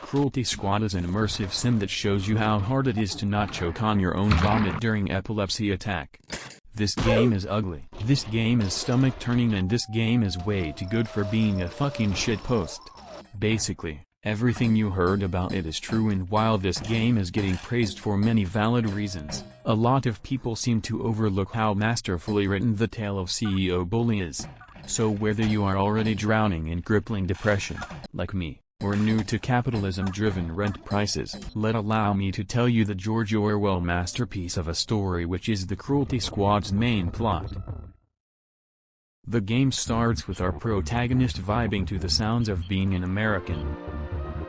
Cruelty Squad is an immersive sim that shows you how hard it is to not choke on your own vomit during epilepsy attack. This game is ugly. This game is stomach-turning, and this game is way too good for being a fucking shitpost. Basically, everything you heard about it is true, and while this game is getting praised for many valid reasons, a lot of people seem to overlook how masterfully written the tale of CEO Bully is. So whether you are already drowning in crippling depression, like me, or new to capitalism-driven rent prices, allow me to tell you the George Orwell masterpiece of a story, which is the Cruelty Squad's main plot. The game starts with our protagonist vibing to the sounds of being an American.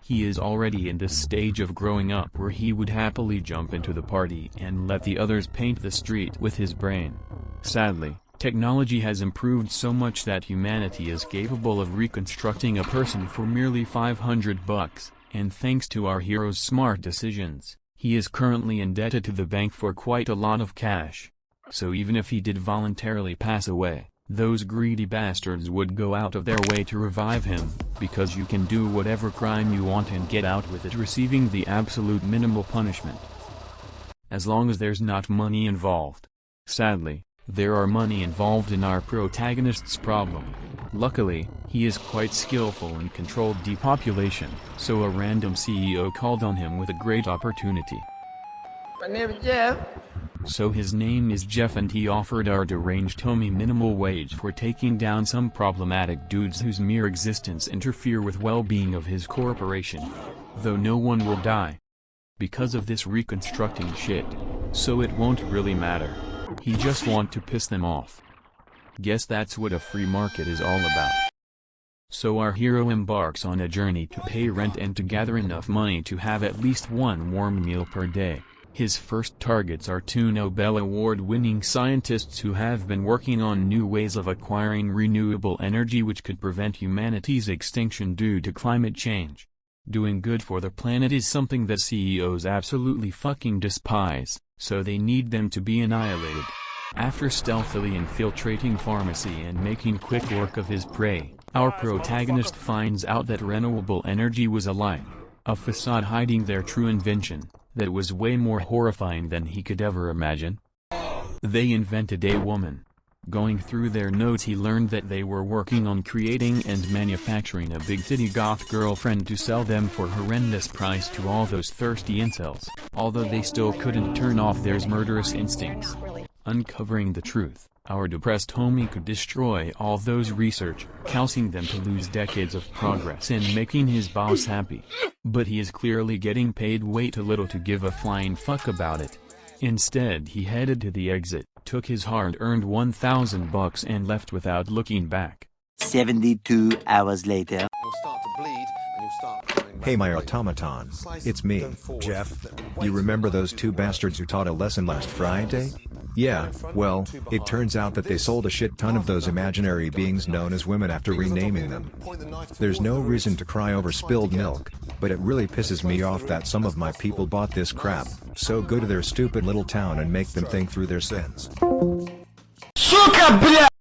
He is already in this stage of growing up where he would happily jump into the party and let the others paint the street with his brain. Sadly, technology has improved so much that humanity is capable of reconstructing a person for merely $500, and thanks to our hero's smart decisions, he is currently indebted to the bank for quite a lot of cash. So even if he did voluntarily pass away, those greedy bastards would go out of their way to revive him, because you can do whatever crime you want and get out with it receiving the absolute minimal punishment. As long as there's not money involved. Sadly, there are money involved in our protagonist's problem. Luckily, he is quite skillful and controlled depopulation, so a random CEO called on him with a great opportunity. My name is Jeff. So his name is Jeff, and he offered our deranged homie minimal wage for taking down some problematic dudes whose mere existence interfere with well-being of his corporation. Though no one will die because of this reconstructing shit, so it won't really matter. He just want to piss them off. Guess that's what a free market is all about. So our hero embarks on a journey to pay rent and to gather enough money to have at least one warm meal per day. His first targets are two Nobel Award-winning scientists who have been working on new ways of acquiring renewable energy which could prevent humanity's extinction due to climate change. Doing good for the planet is something that CEOs absolutely fucking despise, so they need them to be annihilated. After stealthily infiltrating pharmacy and making quick work of his prey, our protagonist finds out that renewable energy was a lie. A facade hiding their true invention, that was way more horrifying than he could ever imagine. They invented a woman. Going through their notes, he learned that they were working on creating and manufacturing a big titty goth girlfriend to sell them for horrendous price to all those thirsty incels, although they still couldn't turn off their murderous instincts. Uncovering the truth, our depressed homie could destroy all those research, causing them to lose decades of progress and making his boss happy. But he is clearly getting paid way too little to give a flying fuck about it. Instead, he headed to the exit, took his hard-earned $1,000 and left without looking back. 72 hours later. Hey my automaton, it's me, Jeff. You remember those two bastards who taught a lesson last Friday? Yeah, well, it turns out that they sold a shit ton of those imaginary beings known as women after renaming them. There's no reason to cry over spilled milk, but it really pisses me off that some of my people bought this crap, so go to their stupid little town and make them think through their sins.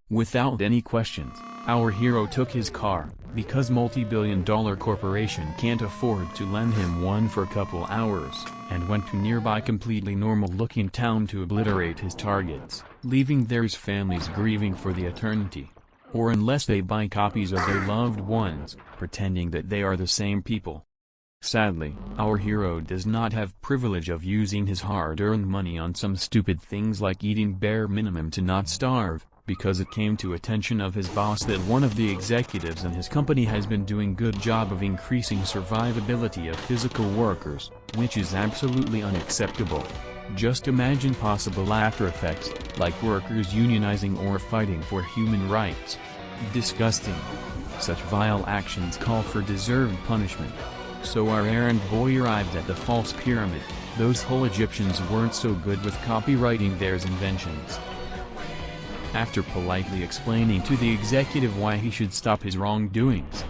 Without any questions, our hero took his car, because multi-billion-dollar corporation can't afford to lend him one for a couple hours, and went to nearby completely normal-looking town to obliterate his targets, leaving their families grieving for the eternity. Or unless they buy copies of their loved ones, pretending that they are the same people. Sadly, our hero does not have privilege of using his hard-earned money on some stupid things like eating bare minimum to not starve, because it came to attention of his boss that one of the executives in his company has been doing good job of increasing survivability of physical workers, which is absolutely unacceptable. Just imagine possible after effects, like workers unionizing or fighting for human rights. Disgusting. Such vile actions call for deserved punishment. So our errand boy arrived at the false pyramid. Those whole Egyptians weren't so good with copywriting their inventions. After politely explaining to the executive why he should stop his wrongdoings,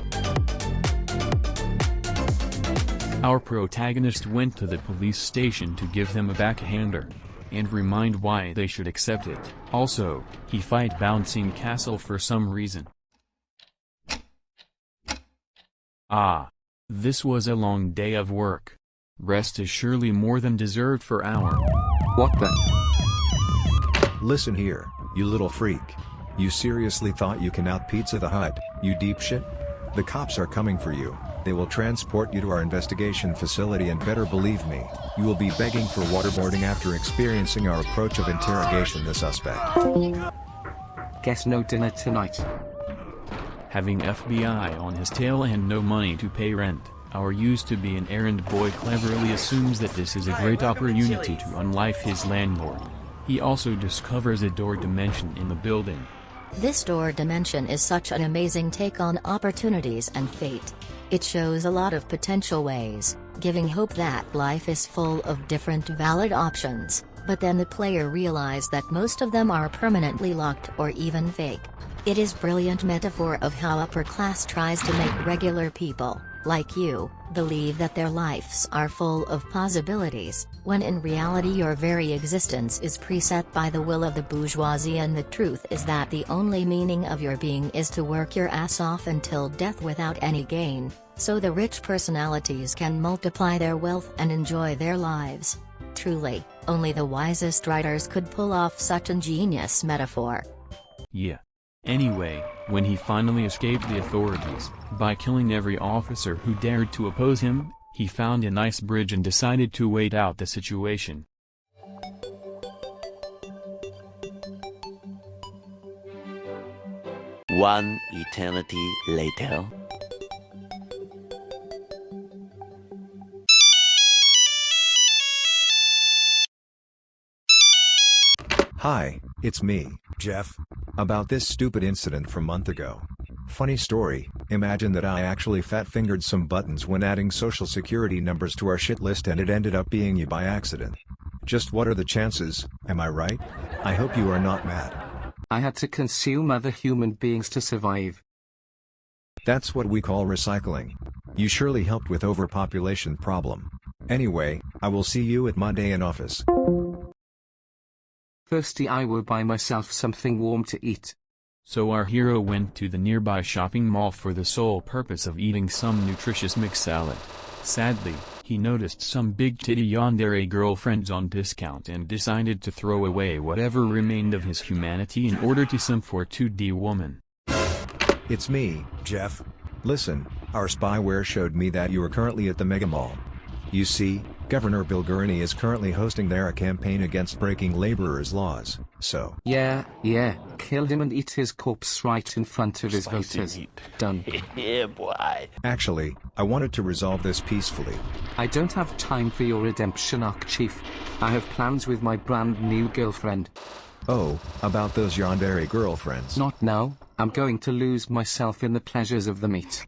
our protagonist went to the police station to give them a backhander, and remind why they should accept it. Also, he fight bouncing castle for some reason. Ah. This was a long day of work. Rest is surely more than deserved for our... What the? Listen here, you little freak. You seriously thought you can out Pizza the Hut, you deep shit? The cops are coming for you. They will transport you to our investigation facility, and better believe me, you will be begging for waterboarding after experiencing our approach of interrogation the suspect. Guess no dinner tonight. Having FBI on his tail and no money to pay rent, our used-to-be an errand boy cleverly assumes that this is a great opportunity to unlife his landlord. He also discovers a door dimension in the building. This door dimension is such an amazing take on opportunities and fate. It shows a lot of potential ways, giving hope that life is full of different valid options, but then the player realizes that most of them are permanently locked or even fake. It is brilliant metaphor of how upper class tries to make regular people, like you, believe that their lives are full of possibilities, when in reality your very existence is preset by the will of the bourgeoisie, and the truth is that the only meaning of your being is to work your ass off until death without any gain, so the rich personalities can multiply their wealth and enjoy their lives. Truly, only the wisest writers could pull off such ingenious metaphor. Yeah. Anyway, when he finally escaped the authorities, by killing every officer who dared to oppose him, he found a nice bridge and decided to wait out the situation. One eternity later. Hi, it's me, Jeff. About this stupid incident from a month ago. Funny story, imagine that I actually fat-fingered some buttons when adding social security numbers to our shit list, and it ended up being you by accident. Just what are the chances, am I right? I hope you are not mad. I had to consume other human beings to survive. That's what we call recycling. You surely helped with overpopulation problem. Anyway, I will see you at Monday in office. Firstly, I will buy myself something warm to eat. So our hero went to the nearby shopping mall for the sole purpose of eating some nutritious mixed salad. Sadly, he noticed some big titty yandere girlfriends on discount and decided to throw away whatever remained of his humanity in order to simp for 2D woman. It's me, Jeff. Listen, our spyware showed me that you are currently at the mega mall. You see, Governor Bill Gurney is currently hosting there a campaign against breaking laborers' laws, so... Yeah, kill him and eat his corpse right in front of his voters. Done. Yeah, boy. Actually, I wanted to resolve this peacefully. I don't have time for your redemption arc, Chief. I have plans with my brand new girlfriend. Oh, about those yandere girlfriends. Not now, I'm going to lose myself in the pleasures of the meat.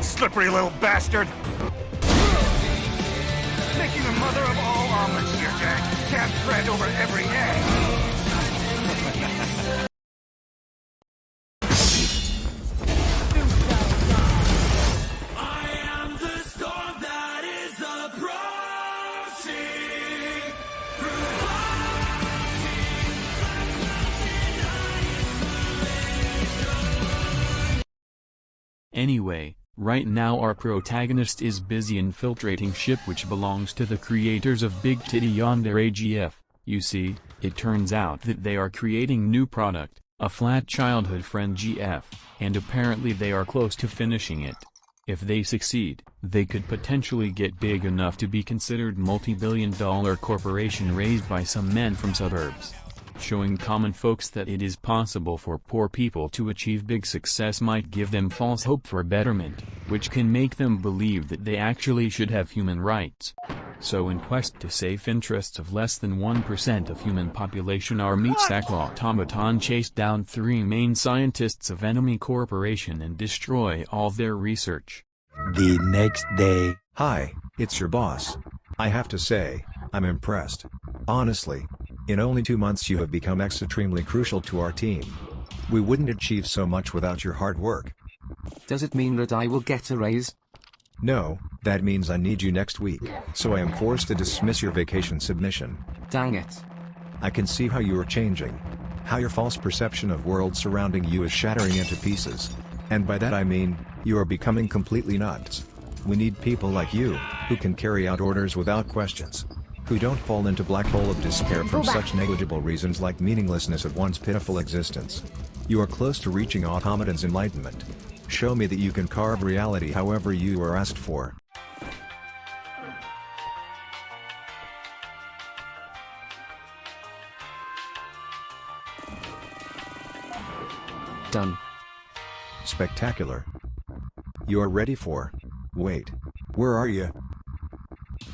Slippery little bastard! Making a mother of all omelets here, Jack. Can't thread over every egg. I am the storm that is approaching. Anyway, right now our protagonist is busy infiltrating ship which belongs to the creators of Big Titty Yandere GF. You see, it turns out that they are creating new product, a flat childhood friend GF, and apparently they are close to finishing it. If they succeed, they could potentially get big enough to be considered multi-billion-dollar corporation raised by some men from suburbs. Showing common folks that it is possible for poor people to achieve big success might give them false hope for betterment, which can make them believe that they actually should have human rights. So in quest to safe interests of less than 1% of human population, our meat sack automaton chased down 3 main scientists of enemy corporation and destroy all their research. The next day. Hi, it's your boss. I have to say, I'm impressed. Honestly. In only 2 months you have become extremely crucial to our team. We wouldn't achieve so much without your hard work. Does it mean that I will get a raise? No, that means I need you next week, so I am forced to dismiss your vacation submission. Dang it. I can see how you are changing. How your false perception of world surrounding you is shattering into pieces. And by that I mean, you are becoming completely nuts. We need people like you, who can carry out orders without questions. Who don't fall into black hole of despair from such negligible reasons like meaninglessness of one's pitiful existence. You are close to reaching automaton's enlightenment. Show me that you can carve reality however you are asked for. Done. Spectacular. You are ready for... Wait. Where are you?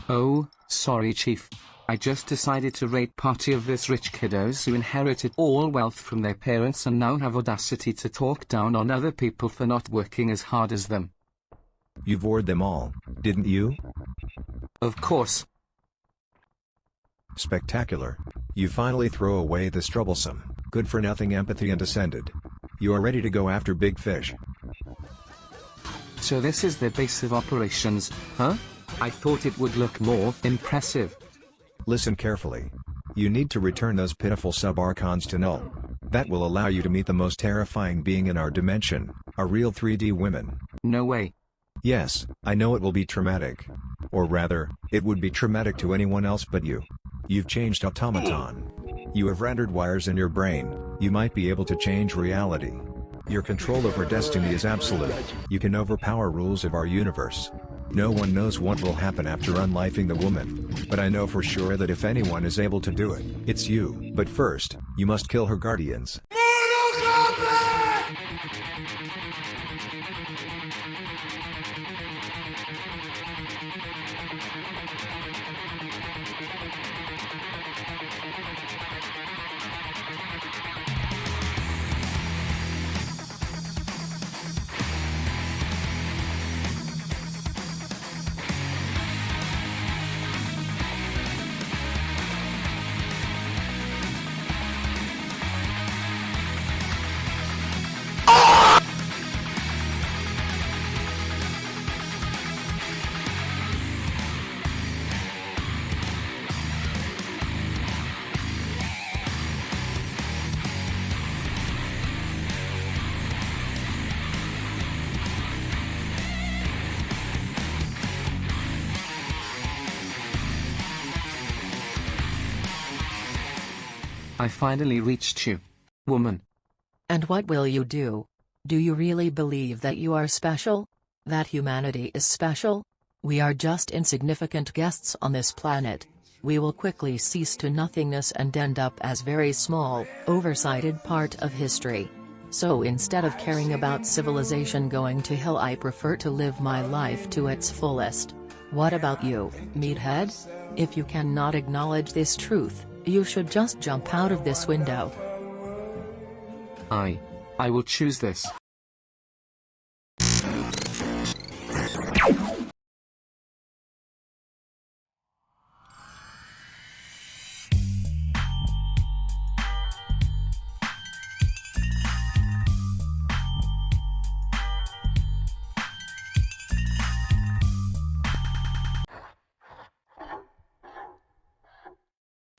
Oh, sorry Chief. I just decided to raid party of this rich kiddos who inherited all wealth from their parents and now have audacity to talk down on other people for not working as hard as them. You vored them all, didn't you? Of course. Spectacular. You finally throw away this troublesome, good-for-nothing empathy and ascended. You are ready to go after big fish. So this is their base of operations, huh? I thought it would look more impressive. Listen carefully. You need to return those pitiful sub-archons to null. That will allow you to meet the most terrifying being in our dimension, a real 3D woman. No way. Yes, I know it will be traumatic. Or rather, it would be traumatic to anyone else but you. You've changed automaton. You have rendered wires in your brain. You might be able to change reality. Your control over destiny is absolute. You can overpower rules of our universe. No one knows what will happen after unlifing the woman. But I know for sure that if anyone is able to do it, it's you. But first, you must kill her guardians. I finally reached you, woman. And what will you do? Do you really believe that you are special? That humanity is special? We are just insignificant guests on this planet. We will quickly cease to nothingness and end up as very small, oversighted part of history. So instead of caring about civilization going to hell, I prefer to live my life to its fullest. What about you, meathead? If you cannot acknowledge this truth, you should just jump out of this window. I will choose this.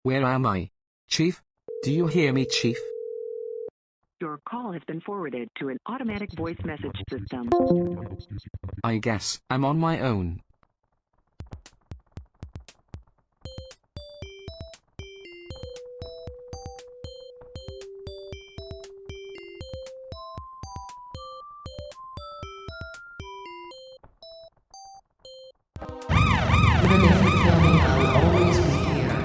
Where am I? Chief? Do you hear me, Chief? Your call has been forwarded to an automatic voice message system. I guess I'm on my own. Even if you kill me, I'll always be here.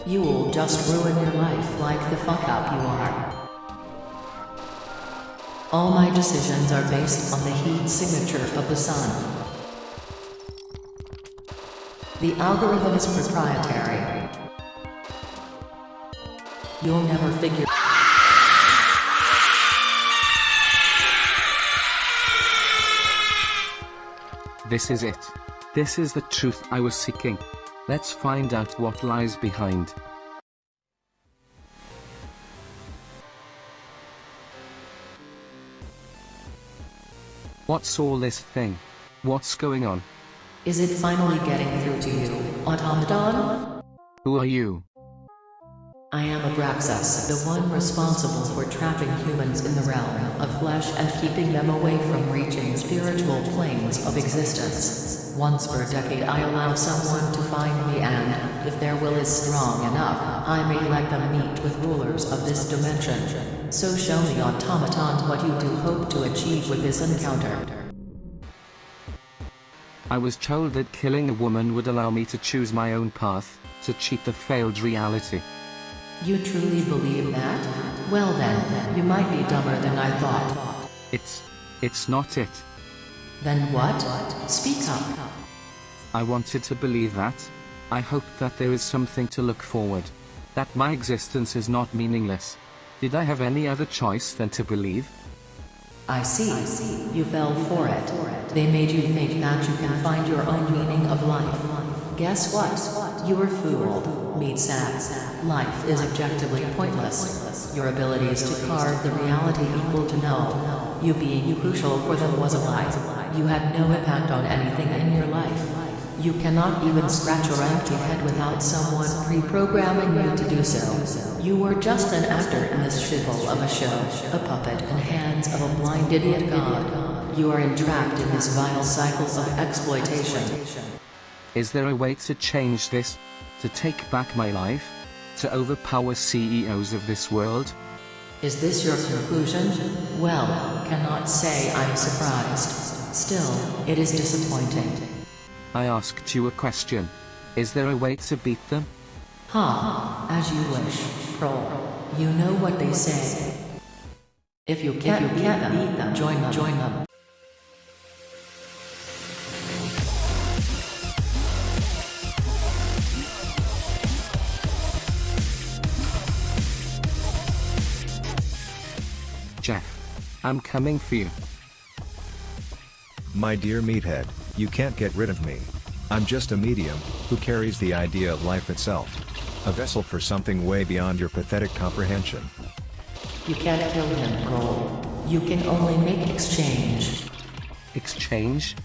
You will just ruin your life like the fuck up you are. All my decisions are based on the heat signature of the sun. The algorithm is proprietary. You'll never figure. This is it. This is the truth I was seeking. Let's find out what lies behind. What's all this thing? What's going on? Is it finally getting through to you, automaton? Who are you? I am Abraxas, the one responsible for trapping humans in the realm of flesh and keeping them away from reaching spiritual planes of existence. Once per decade I allow someone to find me and, if their will is strong enough, I may let them meet with rulers of this dimension. So show me, automaton, what you do hope to achieve with this encounter. I was told that killing a woman would allow me to choose my own path, to cheat the failed reality. You truly believe that? Well then, you might be dumber than I thought. It's not it. Then what? Speak up. I wanted to believe that. I hoped that there is something to look forward. That my existence is not meaningless. Did I have any other choice than to believe? I see. You fell for it. They made you think that you can find your own meaning of life. Guess what? You were fooled. Meet sad. Life is objectively pointless. Your abilities to carve the reality equal to no. You being crucial for them was a lie. You had no impact on anything in your life. You cannot even scratch your empty head without someone pre-programming you to do so. You were just an actor in this shithole of a show, a puppet in the hands of a blind idiot god. You are entrapped in this vile cycle of exploitation. Is there a way to change this? To take back my life? To overpower CEOs of this world? Is this your conclusion? Well, cannot say I'm surprised. Still, it is disappointing. I asked you a question. Is there a way to beat them? As you wish, Prol. You know what they say. If you can't beat them, join them. Jeff, I'm coming for you. My dear meathead, you can't get rid of me. I'm just a medium, who carries the idea of life itself. A vessel for something way beyond your pathetic comprehension. You can't kill him, Cole. You can only make exchange. Exchange?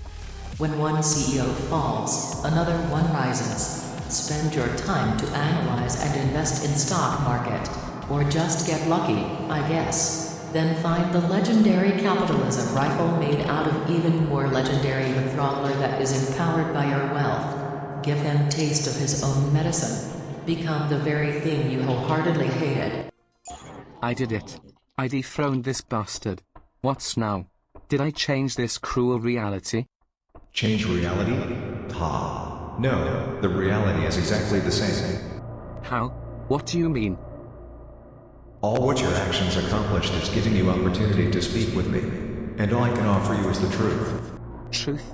When one CEO falls, another one rises. Spend your time to analyze and invest in stock market. Or just get lucky, I guess. Then find the legendary capitalism rifle made out of even more legendary the throttler that is empowered by your wealth. Give him taste of his own medicine. Become the very thing you wholeheartedly hated. I did it. I dethroned this bastard. What's now? Did I change this cruel reality? Change reality? Ha. No, the reality is exactly the same. How? What do you mean? All what your actions accomplished is giving you opportunity to speak with me. And all I can offer you is the truth. Truth?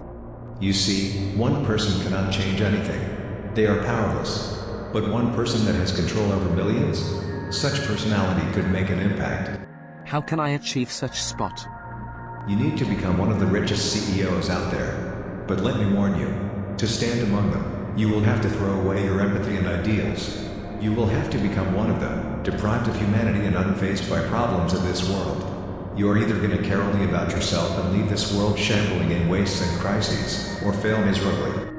You see, one person cannot change anything. They are powerless. But one person that has control over millions? Such personality could make an impact. How can I achieve such spot? You need to become one of the richest CEOs out there. But let me warn you, to stand among them, you will have to throw away your empathy and ideals. You will have to become one of them, deprived of humanity and unfazed by problems of this world. You are either going to care only about yourself and leave this world shambling in wastes and crises, or fail miserably.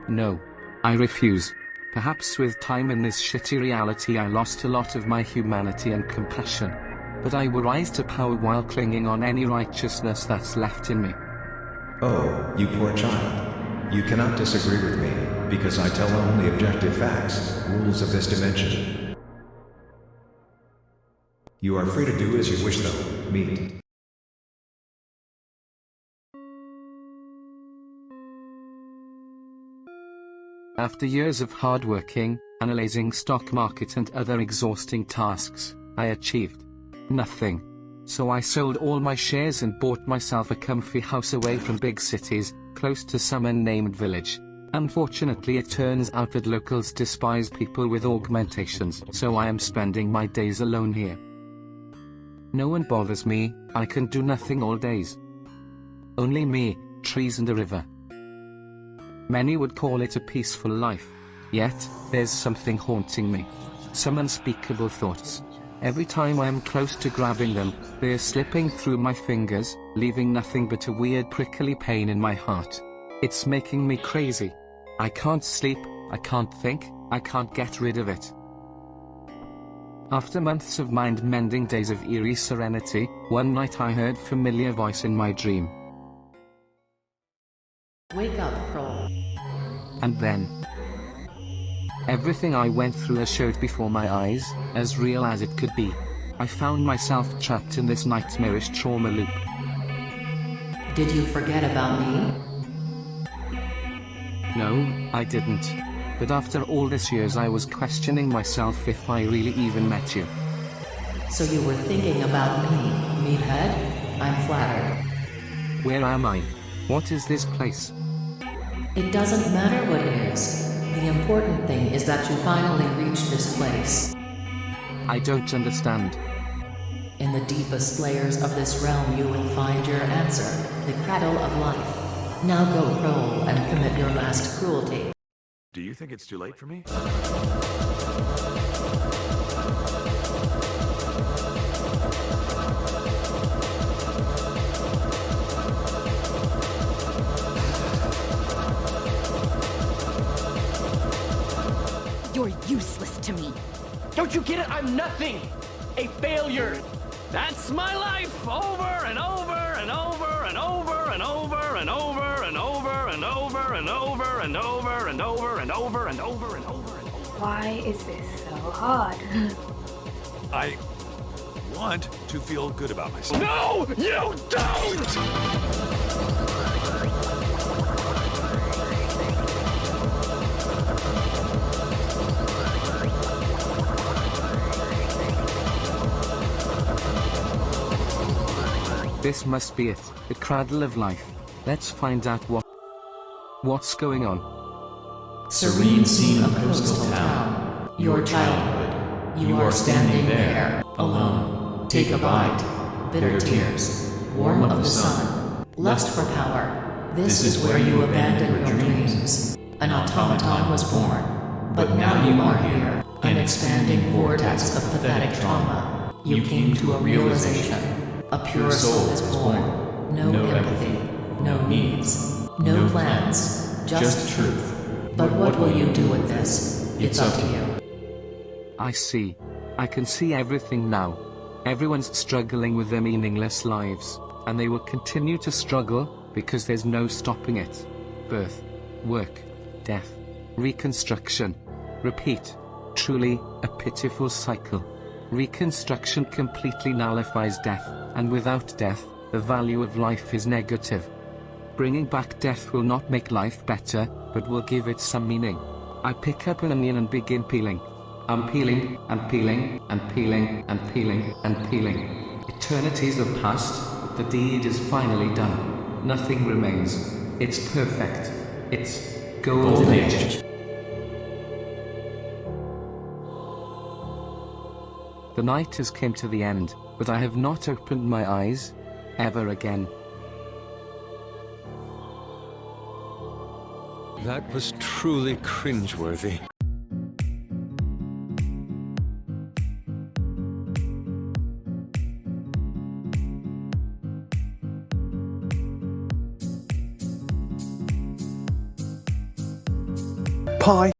No. I refuse. Perhaps with time in this shitty reality I lost a lot of my humanity and compassion. But I will rise to power while clinging on any righteousness that's left in me. Oh, you poor child. You cannot disagree with me, because I tell only objective facts, rules of this dimension. You are free to do as you wish though, meat. After years of hard working, analyzing stock market and other exhausting tasks, I achieved nothing. So I sold all my shares and bought myself a comfy house away from big cities, close to some unnamed village. Unfortunately, it turns out that locals despise people with augmentations, so I am spending my days alone here. No one bothers me, I can do nothing all days. Only me, trees and a river. Many would call it a peaceful life. Yet, there's something haunting me. Some unspeakable thoughts. Every time I am close to grabbing them, they are slipping through my fingers, leaving nothing but a weird prickly pain in my heart. It's making me crazy. I can't sleep, I can't think, I can't get rid of it. After months of mind-mending days of eerie serenity, one night I heard familiar voice in my dream. Wake up, Kroll. And then, everything I went through showed before my eyes, as real as it could be. I found myself trapped in this nightmarish trauma loop. Did you forget about me? No, I didn't. But after all these years I was questioning myself if I really even met you. So you were thinking about me, meathead? I'm flattered. Where am I? What is this place? It doesn't matter what it is. The important thing is that you finally reached this place. I don't understand. In the deepest layers of this realm you will find your answer, the cradle of life. Now go roll and commit your last cruelty. Do you think it's too late for me? You're useless to me. Don't you get it? I'm nothing. A failure. That's my life over and over and over and over and over and over and over and over and over and over and over and over and over and over. Why is this so hard? I want to feel good about myself. No, you don't! This must be it, the cradle of life. Let's find out what's going on. Serene scene of coastal town. Your childhood. You are standing there, alone. Take a bite. Bitter tears. Warmth of the sun. Lust for power. This is where you abandon your dreams. An automaton was born. But now you are here, an expanding vortex of pathetic trauma. You came to a realization. A pure soul is born. No empathy. No needs. No plans. Just truth. But what will you do with this? It's up to you. I see. I can see everything now. Everyone's struggling with their meaningless lives, and they will continue to struggle, because there's no stopping it. Birth, work, death, reconstruction, repeat. Truly, a pitiful cycle. Reconstruction completely nullifies death, and without death, the value of life is negative. Bringing back death will not make life better, but will give it some meaning. I pick up an onion and begin peeling. I'm peeling, and peeling, and peeling, and peeling, and peeling. Eternities have passed, but the deed is finally done. Nothing remains. It's perfect. It's golden age. The night has come to the end, but I have not opened my eyes ever again. That was truly cringeworthy. Pie.